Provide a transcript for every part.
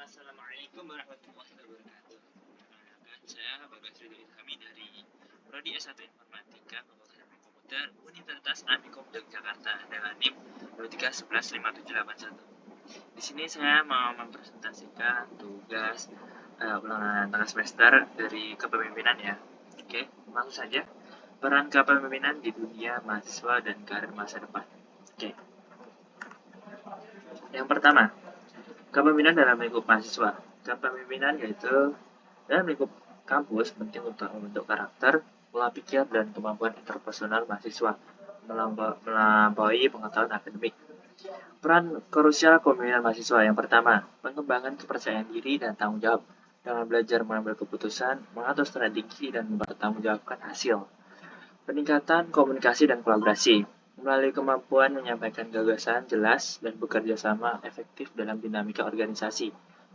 Assalamualaikum warahmatullahi wabarakatuh. Perkenalkan, saya Bagas Ridho Ilhami dari Prodi S1 Informatika Fakultas Ilmu Komputer Universitas Amikom Yogyakarta dengan NIM 23115781. Di sini saya mau mempresentasikan tugas ulangan tengah semester dari kepemimpinan ya. Oke, langsung saja. Peran kepemimpinan di dunia mahasiswa dan karir masa depan. Oke. Yang pertama, kepemimpinan dalam lingkup mahasiswa. Kepemimpinan yaitu dalam lingkup kampus penting untuk membentuk karakter, pola pikir, dan kemampuan interpersonal mahasiswa melampaui pengetahuan akademik. Peran krusial kepemimpinan mahasiswa. Yang pertama, pengembangan kepercayaan diri dan tanggung jawab dengan belajar mengambil keputusan, mengatur strategi, dan mempertanggungjawabkan hasil. Peningkatan komunikasi dan kolaborasi melalui kemampuan menyampaikan gagasan jelas dan bekerja sama efektif dalam dinamika organisasi.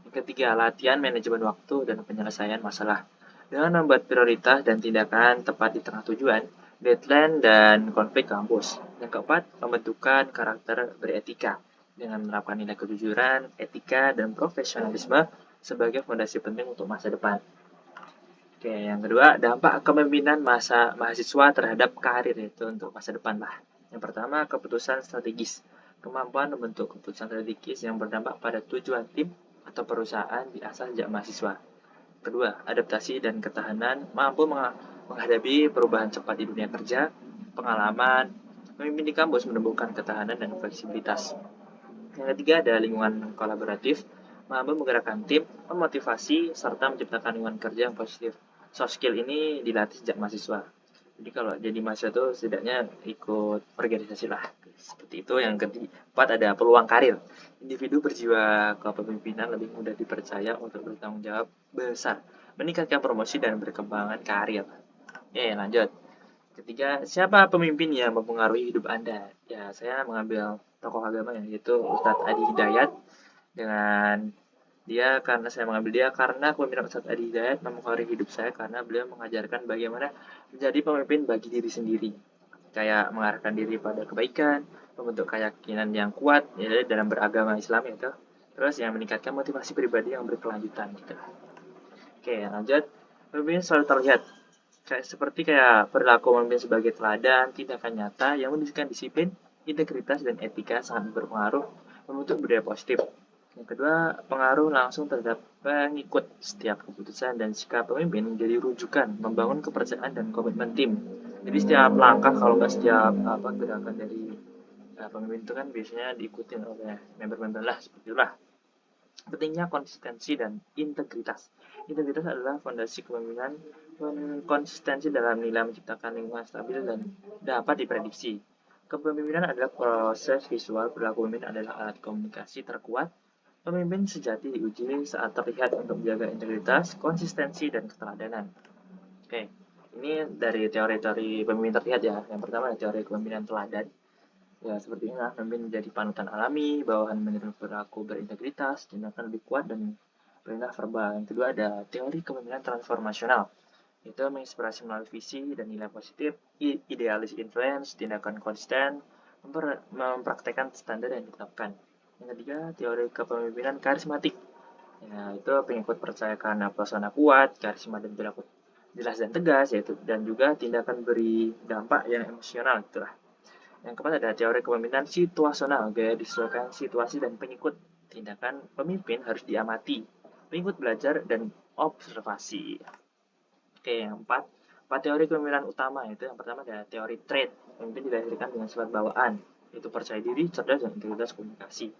Yang ketiga, latihan manajemen waktu dan penyelesaian masalah dengan membuat prioritas dan tindakan tepat di tengah tujuan, deadline, dan konflik kampus. Yang keempat, pembentukan karakter beretika dengan menerapkan nilai kejujuran, etika, dan profesionalisme sebagai fondasi penting untuk masa depan. Oke, yang kedua, dampak kepemimpinan mahasiswa terhadap karir itu untuk masa depan lah. Yang pertama, keputusan strategis. Kemampuan membentuk keputusan strategis yang berdampak pada tujuan tim atau perusahaan diasah sejak mahasiswa. Kedua, adaptasi dan ketahanan, mampu menghadapi perubahan cepat di dunia kerja, pengalaman, memimpin di kampus menumbuhkan ketahanan dan fleksibilitas. Yang ketiga, ada lingkungan kolaboratif, mampu menggerakkan tim, memotivasi, serta menciptakan lingkungan kerja yang positif. Soft skill ini dilatih sejak mahasiswa. Jadi kalau jadi mahasiswa itu setidaknya ikut organisasi lah. Seperti itu. Yang keempat, ada peluang karir. Individu berjiwa kepemimpinan lebih mudah dipercaya untuk bertanggung jawab besar, meningkatkan promosi dan berkembangan karir. Oke, lanjut. Ketiga, siapa pemimpin yang mempengaruhi hidup Anda? Ya, saya mengambil tokoh agama yaitu Ustadz Adi Hidayat. Dengan dia, karena saya mengambil dia karena kepemimpinan Ustadz Adi Hidayat mempengaruhi hidup saya karena beliau mengajarkan bagaimana menjadi pemimpin bagi diri sendiri. Kayak mengarahkan diri pada kebaikan, membentuk keyakinan yang kuat ya, dalam beragama Islam itu. Terus yang meningkatkan motivasi pribadi yang berkelanjutan gitu. Oke, lanjut. Pemimpin selalu terlihat seperti perilaku memimpin sebagai teladan, tindakan nyata yang menunjukkan disiplin, integritas, dan etika sangat berpengaruh membentuk budaya positif. Yang kedua, pengaruh langsung terhadap pengikut. Setiap keputusan dan sikap pemimpin menjadi rujukan, membangun kepercayaan dan komitmen tim. Jadi setiap langkah, kalau nggak setiap gerakan dari pemimpin itu kan biasanya diikuti oleh member-member lah, seperti itulah. Pentingnya konsistensi dan integritas. Integritas adalah fondasi kepemimpinan. Konsistensi dalam nilai menciptakan lingkungan stabil dan dapat diprediksi. Kepemimpinan adalah proses visual, perilaku pemimpin adalah alat komunikasi terkuat. Pemimpin sejati diuji saat terlihat untuk menjaga integritas, konsistensi, dan keteladanan. Oke, ini dari teori-teori pemimpin terlihat ya. Yang pertama adalah teori kepemimpinan teladan. Ya, seperti inilah pemimpin menjadi panutan alami, bawahan meniru perilaku berintegritas, tindakan lebih kuat, dan perintah verbal. Yang kedua ada teori kepemimpinan transformasional. Itu menginspirasi melalui visi dan nilai positif, idealis influence, tindakan konsisten, mempraktekkan standar yang ditetapkan. Yang ketiga, teori kepemimpinan karismatik. Ya, itu pengikut percaya karena pesona kuat, karisma dan perilaku jelas dan tegas, yaitu dan juga tindakan beri dampak yang emosional itulah. Yang keempat ada teori kepemimpinan situasional, gaya disesuaikan situasi dan pengikut. Tindakan pemimpin harus diamati, pengikut belajar dan observasi. Oke, yang empat teori kepemimpinan utama itu yang pertama ada teori trait. Pemimpin dilahirkan dengan sifat bawaan, yaitu percaya diri, cerdas, dan integritas komunikasi.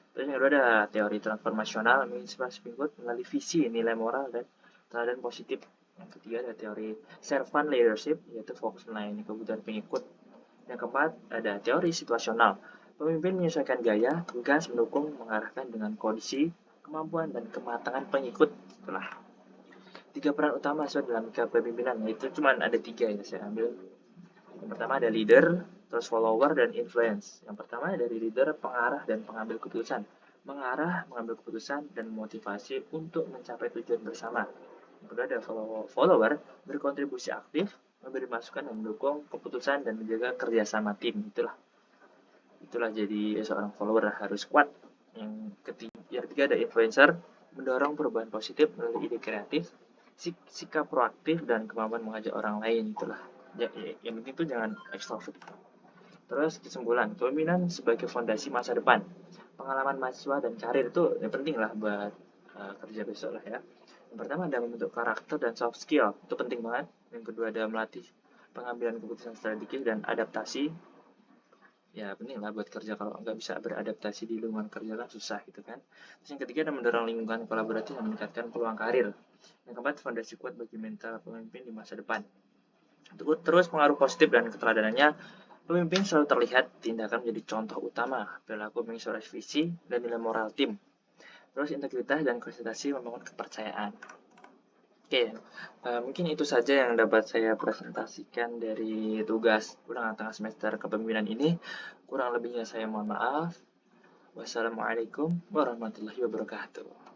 Terus yang kedua ada teori transformasional, menginspirasi pengikut melalui visi, nilai moral, dan teladan positif. Yang ketiga ada teori servant leadership, yaitu fokus melayani kebutuhan pengikut. Yang keempat, ada teori situasional. Pemimpin menyesuaikan gaya, tegas, mendukung, mengarahkan dengan kondisi, kemampuan, dan kematangan pengikut. Itulah 3 peran utama dalam kepemimpinan. Itu cuma ada 3 yang saya ambil. Yang pertama ada leader, terus follower, dan influence. Yang pertama dari leader, pengarah dan pengambil keputusan. Mengarah, mengambil keputusan, dan motivasi untuk mencapai tujuan bersama. Yang kedua ada follower, berkontribusi aktif, memberi masukan dan mendukung keputusan dan menjaga kerjasama tim. Itulah jadi seorang follower harus kuat. Yang ketiga ada influencer, mendorong perubahan positif melalui ide kreatif, sikap proaktif, dan kemampuan mengajak orang lain. Itulah. Yang penting itu jangan ekstrovert. Terus kesimpulan, kepemimpinan sebagai fondasi masa depan. Pengalaman mahasiswa dan karir itu yang penting lah buat kerja besok lah ya. Yang pertama ada membentuk karakter dan soft skill, itu penting banget. Yang kedua ada melatih pengambilan keputusan strategis dan adaptasi. Ya penting lah buat kerja, kalau nggak bisa beradaptasi di lingkungan kerja kan susah gitu kan. Terus yang ketiga ada mendorong lingkungan kolaboratif dan meningkatkan peluang karir. Yang keempat fondasi kuat bagi mental pemimpin di masa depan. Terus pengaruh positif dan keteladanan. Pemimpin selalu terlihat tindakan menjadi contoh utama, perilaku menginspirasi visi dan nilai moral tim. Terus integritas dan konsistensi membangun kepercayaan. Oke, mungkin itu saja yang dapat saya presentasikan dari tugas ulangan tengah semester kepemimpinan ini. Kurang lebihnya saya mohon maaf. Wassalamualaikum warahmatullahi wabarakatuh.